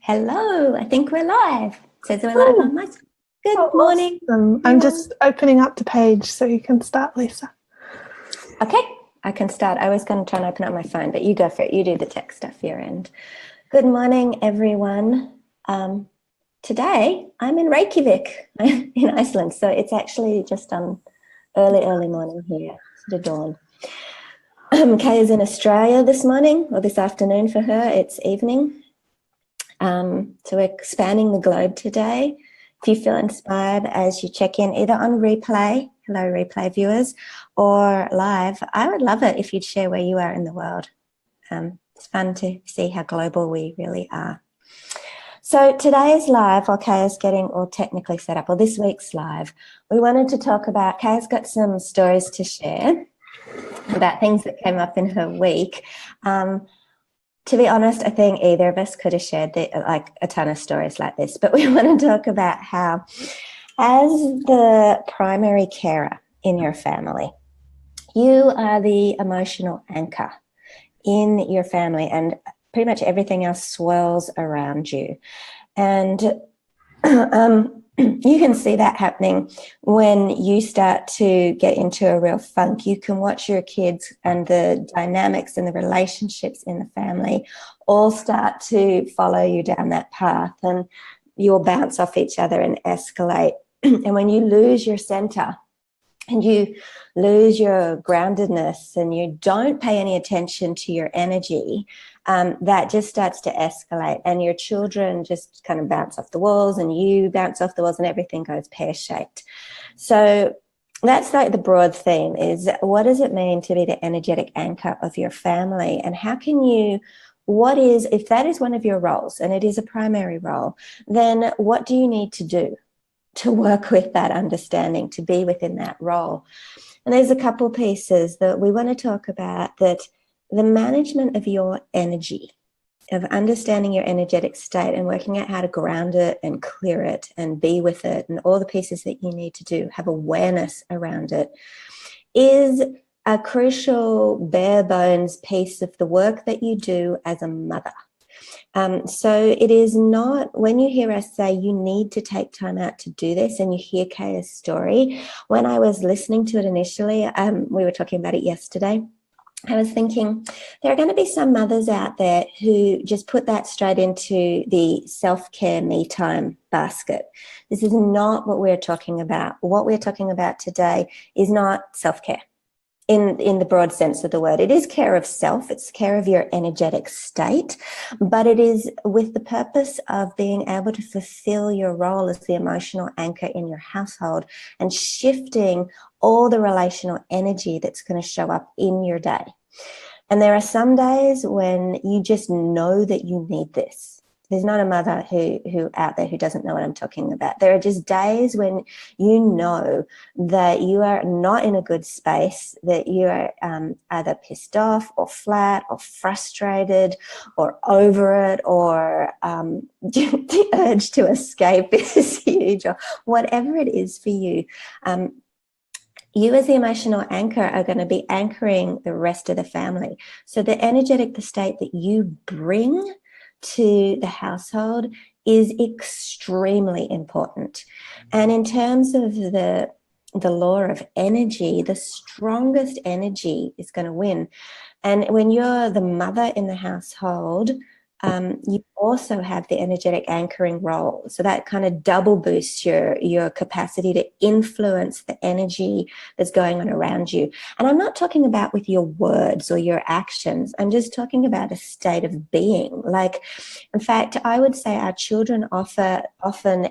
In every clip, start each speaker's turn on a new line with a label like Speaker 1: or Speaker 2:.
Speaker 1: Hello, I think we're live. It says we're live
Speaker 2: Oh,
Speaker 1: on my screen. Good
Speaker 2: oh,
Speaker 1: morning,
Speaker 2: awesome. I'm
Speaker 1: everyone.
Speaker 2: just opening up the page so you can start, Lisa.
Speaker 1: Okay, I can start. I was going to try and open up my phone, but you go for it. You do the tech stuff your end. Good morning, everyone. Today, I'm in Reykjavik in Iceland, so it's actually just early morning here, sort of dawn. Kay is in Australia this morning, or this afternoon for her. It's evening. So we're spanning the globe today. If you feel inspired as you check in either on replay, hello replay viewers, or live, I would love it if you'd share where you are in the world. It's fun to see how global we really are. So today's live, while Kay is getting all technically set up, or this week's live, we wanted to talk about, Kay's got some stories to share about things that came up in her week. To be honest, I think either of us could have shared a ton of stories like this, but we want to talk about how, as the primary carer in your family, you are the emotional anchor in your family, and pretty much everything else swirls around you. And you can see that happening when you start to get into a real funk. You can watch your kids and the dynamics and the relationships in the family all start to follow you down that path, and you'll bounce off each other and escalate. And when you lose your center and you lose your groundedness and you don't pay any attention to your energy, that just starts to escalate, and your children just kind of bounce off the walls and you bounce off the walls and everything goes pear-shaped. So that's like the broad theme is, what does it mean to be the energetic anchor of your family? And how can you, if that is one of your roles and it is a primary role, then what do you need to do to work with that understanding, to be within that role? And there's a couple pieces that we want to talk about, that the management of your energy, of understanding your energetic state and working out how to ground it and clear it and be with it, and all the pieces that you need to do, have awareness around it, is a crucial bare bones piece of the work that you do as a mother. So it is not, when you hear us say you need to take time out to do this, and you hear Kaya's story, when I was listening to it initially, we were talking about it yesterday, I was thinking there are going to be some mothers out there who just put that straight into the self-care me time basket. This is not what we're talking about. What we're talking about today is not self-care in the broad sense of the word. It is care of self, it's care of your energetic state, but it is with the purpose of being able to fulfill your role as the emotional anchor in your household and shifting all the relational energy that's going to show up in your day. And there are some days when you just know that you need this. There's not a mother who out there who doesn't know what I'm talking about. There are just days when you know that you are not in a good space, that you are either pissed off or flat or frustrated or over it, or the urge to escape is huge, or whatever it is for you. You as the emotional anchor are going to be anchoring the rest of the family. So the energetic state that you bring to the household is extremely important. And in terms of the law of energy, the strongest energy is going to win. And when you're the mother in the household, you also have the energetic anchoring role. So that kind of double boosts your capacity to influence the energy that's going on around you. And I'm not talking about with your words or your actions. I'm just talking about a state of being. Like, in fact, I would say our children often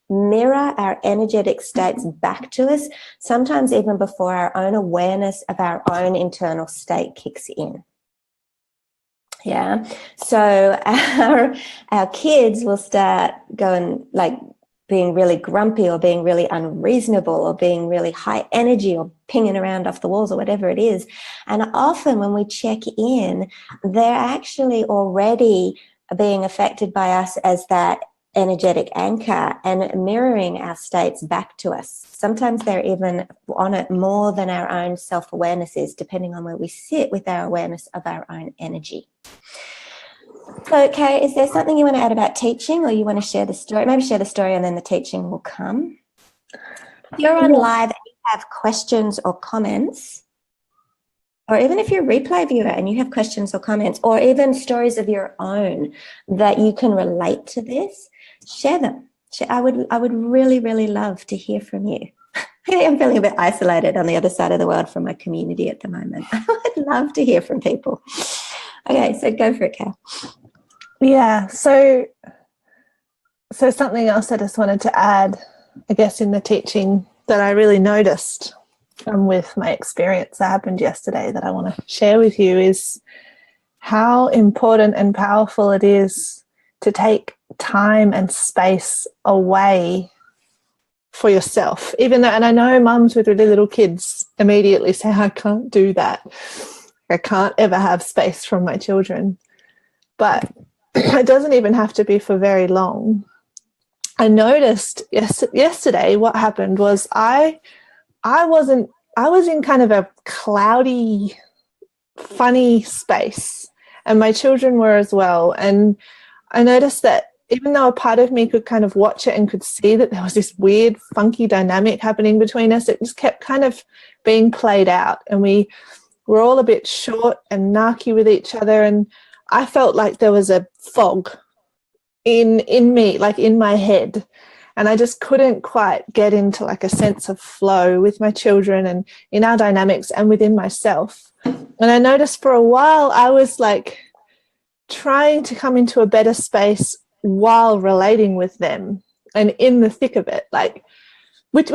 Speaker 1: mirror our energetic states back to us, sometimes even before our own awareness of our own internal state kicks in. Yeah. So our kids will start going, like, being really grumpy or being really unreasonable or being really high energy or pinging around off the walls or whatever it is. And often when we check in, they're actually already being affected by us as that energetic anchor and mirroring our states back to us. Sometimes they're even on it more than our own self-awareness is, depending on where we sit with our awareness of our own energy. So, Kay, is there something you want to add about teaching, or you want to share the story? Maybe share the story and then the teaching will come. If you're on live and you have questions or comments, or even if you're a replay viewer and you have questions or comments, or even stories of your own that you can relate to this, share them. I would really, really love to hear from you. I'm feeling a bit isolated on the other side of the world from my community at the moment. I'd love to hear from people. Okay, so go for it, Kat.
Speaker 2: Yeah, so something else I just wanted to add, I guess, in the teaching that I really noticed with my experience that happened yesterday that I want to share with you is how important and powerful it is to take time and space away for yourself. Even though, and I know mums with really little kids immediately say, I can't do that. I can't ever have space from my children. But it doesn't even have to be for very long. I noticed yesterday what happened was I was in kind of a cloudy, funny space, and my children were as well. And I noticed that even though a part of me could kind of watch it and could see that there was this weird, funky dynamic happening between us, it just kept kind of being played out. And we were all a bit short and narky with each other. And I felt like there was a fog in me, like in my head. And I just couldn't quite get into like a sense of flow with my children and in our dynamics and within myself. And I noticed for a while I was like trying to come into a better space while relating with them and in the thick of it, like which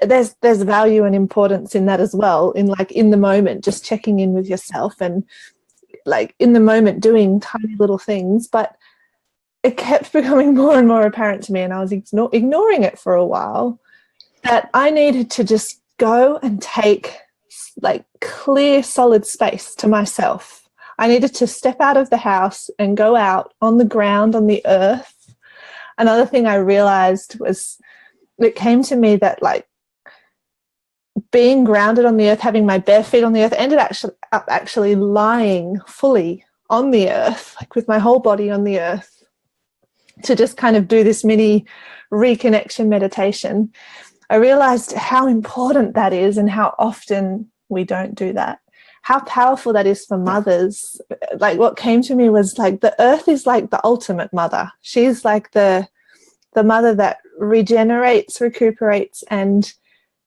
Speaker 2: there's value and importance in that as well, in like in the moment, just checking in with yourself and like in the moment doing tiny little things. But it kept becoming more and more apparent to me, and I was ignoring it for a while, that I needed to just go and take like clear, solid space to myself. I needed to step out of the house and go out on the ground, on the earth. Another thing I realized was, it came to me that like being grounded on the earth, having my bare feet on the earth, ended up actually lying fully on the earth, like with my whole body on the earth, to just kind of do this mini reconnection meditation. I realized how important that is and how often we don't do that. How powerful that is for mothers. Like what came to me was like the earth is like the ultimate mother. She's like the mother that regenerates, recuperates, and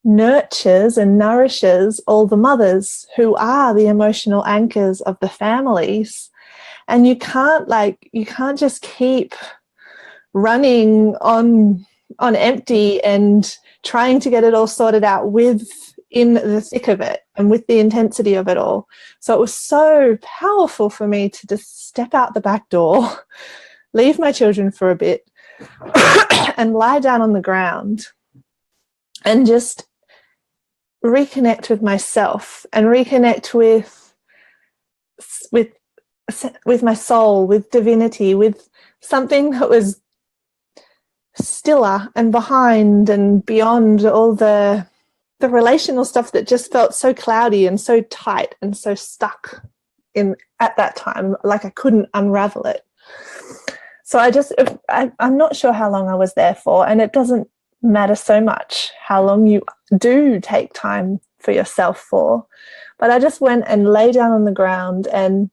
Speaker 2: nurtures and nourishes all the mothers who are the emotional anchors of the families. And you can't just keep running on empty and trying to get it all sorted out in the thick of it and with the intensity of it all. So it was so powerful for me to just step out the back door, leave my children for a bit and lie down on the ground and just reconnect with myself and reconnect with my soul, with divinity, with something that was stiller and behind and beyond all the relational stuff that just felt so cloudy and so tight and so stuck in at that time, like I couldn't unravel it. So I'm not sure how long I was there for, and it doesn't matter so much how long you do take time for yourself for, but I just went and lay down on the ground, and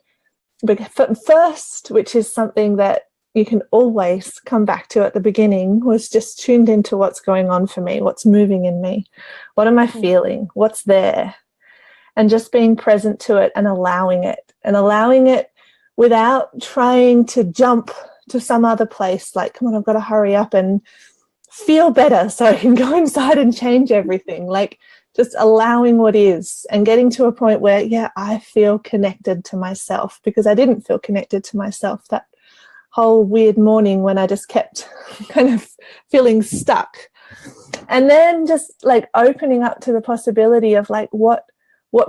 Speaker 2: first, which is something that you can always come back to at the beginning, was just tuned into what's going on for me, what's moving in me, what am I feeling, what's there, and just being present to it and allowing it without trying to jump to some other place, like, come on, I've got to hurry up and feel better so I can go inside and change everything. Like just allowing what is and getting to a point where, yeah, I feel connected to myself, because I didn't feel connected to myself that whole weird morning when I just kept kind of feeling stuck. And then just like opening up to the possibility of like what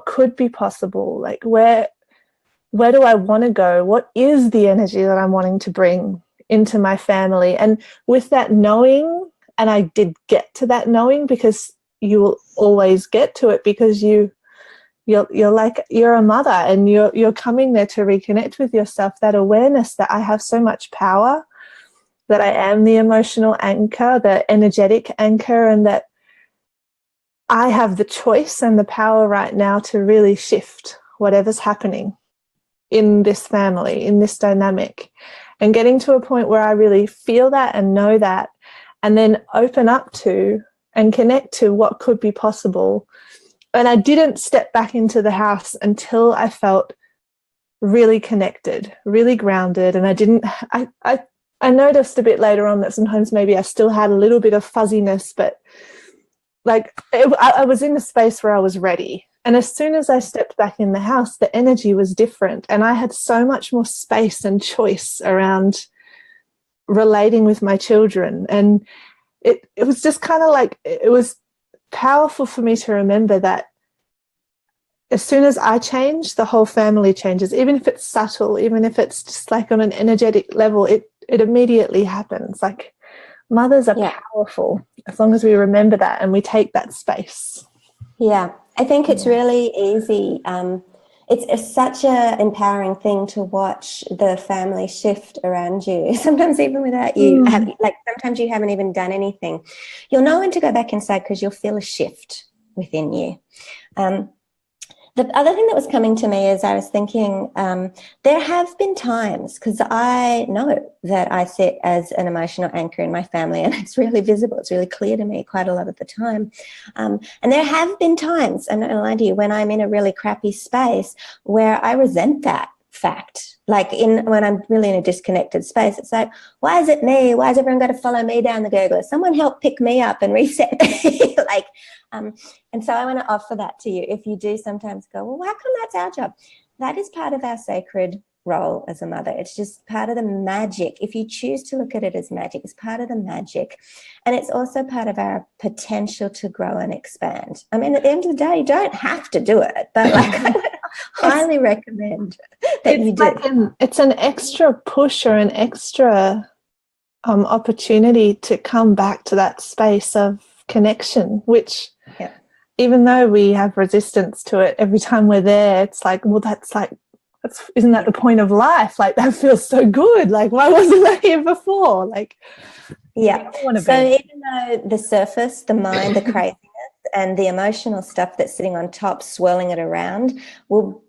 Speaker 2: could be possible, like where do I want to go? What is the energy that I'm wanting to bring into my family? And with that knowing, and I did get to that knowing, because you will always get to it, because you you're like, you're a mother, and you're coming there to reconnect with yourself, that awareness that I have so much power, that I am the emotional anchor, the energetic anchor, and that I have the choice and the power right now to really shift whatever's happening in this family, in this dynamic, and getting to a point where I really feel that and know that, and then open up to and connect to what could be possible. And I didn't step back into the house until I felt really connected, really grounded. And I noticed a bit later on that sometimes maybe I still had a little bit of fuzziness, but like I was in a space where I was ready. And as soon as I stepped back in the house, the energy was different. And I had so much more space and choice around relating with my children. And it was just kind of like, it was powerful for me to remember that as soon as I change, the whole family changes, even if it's subtle, even if it's just like on an energetic level, it immediately happens. Like, mothers are powerful as long as we remember that and we take that space.
Speaker 1: Yeah, I think it's really easy. It's such an empowering thing to watch the family shift around you. Sometimes even without you, sometimes you haven't even done anything. You'll know when to go back inside because you'll feel a shift within you. The other thing that was coming to me is I was thinking there have been times, because I know that I sit as an emotional anchor in my family, and it's really visible, it's really clear to me quite a lot of the time. And there have been times, I'm not going to lie to you, when I'm in a really crappy space where I resent that fact. Like when I'm really in a disconnected space, it's like, why is it me? Why has everyone got to follow me down the gurgler? Someone help pick me up and reset me. And so I want to offer that to you. If you do sometimes go, well, how come that's our job? That is part of our sacred role as a mother. It's just part of the magic. If you choose to look at it as magic, it's part of the magic. And it's also part of our potential to grow and expand. I mean, at the end of the day, you don't have to do it, but I would highly recommend that you do.
Speaker 2: It's an extra push or an extra opportunity to come back to that space of connection, which even though we have resistance to it every time we're there, it's like, well, isn't that the point of life? Like, that feels so good. Like, why wasn't I here before? Like,
Speaker 1: so even though the surface, the mind, the craziness and the emotional stuff that's sitting on top, swirling it around, will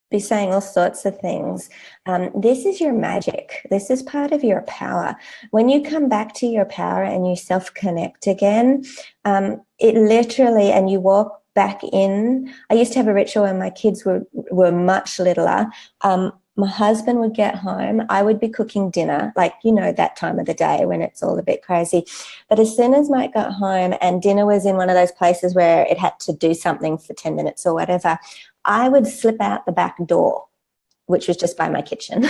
Speaker 1: be saying all sorts of things. This is your magic. This is part of your power. When you come back to your power and you self-connect again, it literally, and you walk back in. I used to have a ritual when my kids were much littler. My husband would get home. I would be cooking dinner, like, that time of the day when it's all a bit crazy. But as soon as Mike got home and dinner was in one of those places where it had to do something for 10 minutes or whatever, I would slip out the back door, which was just by my kitchen,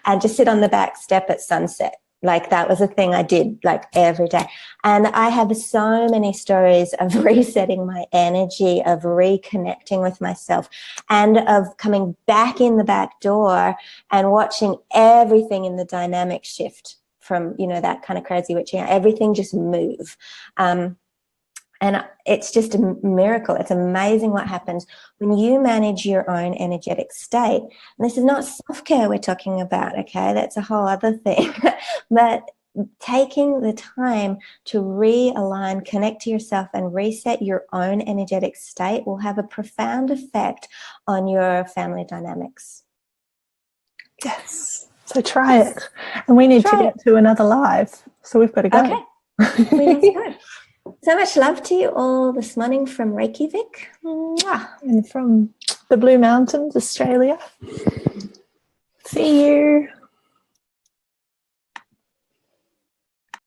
Speaker 1: and just sit on the back step at sunset. Like, that was a thing I did like every day. And I have so many stories of resetting my energy, of reconnecting with myself, and of coming back in the back door and watching everything in the dynamic shift from, that kind of crazy witching, everything just move. And it's just a miracle. It's amazing what happens when you manage your own energetic state. And this is not self-care we're talking about, okay? That's a whole other thing. But taking the time to realign, connect to yourself and reset your own energetic state will have a profound effect on your family dynamics.
Speaker 2: Yes. So try it. And we need to get to another live. So we've got to go.
Speaker 1: Okay. We need to go. So much love to you all this morning from Reykjavik. Mwah.
Speaker 2: And from the Blue Mountains, Australia.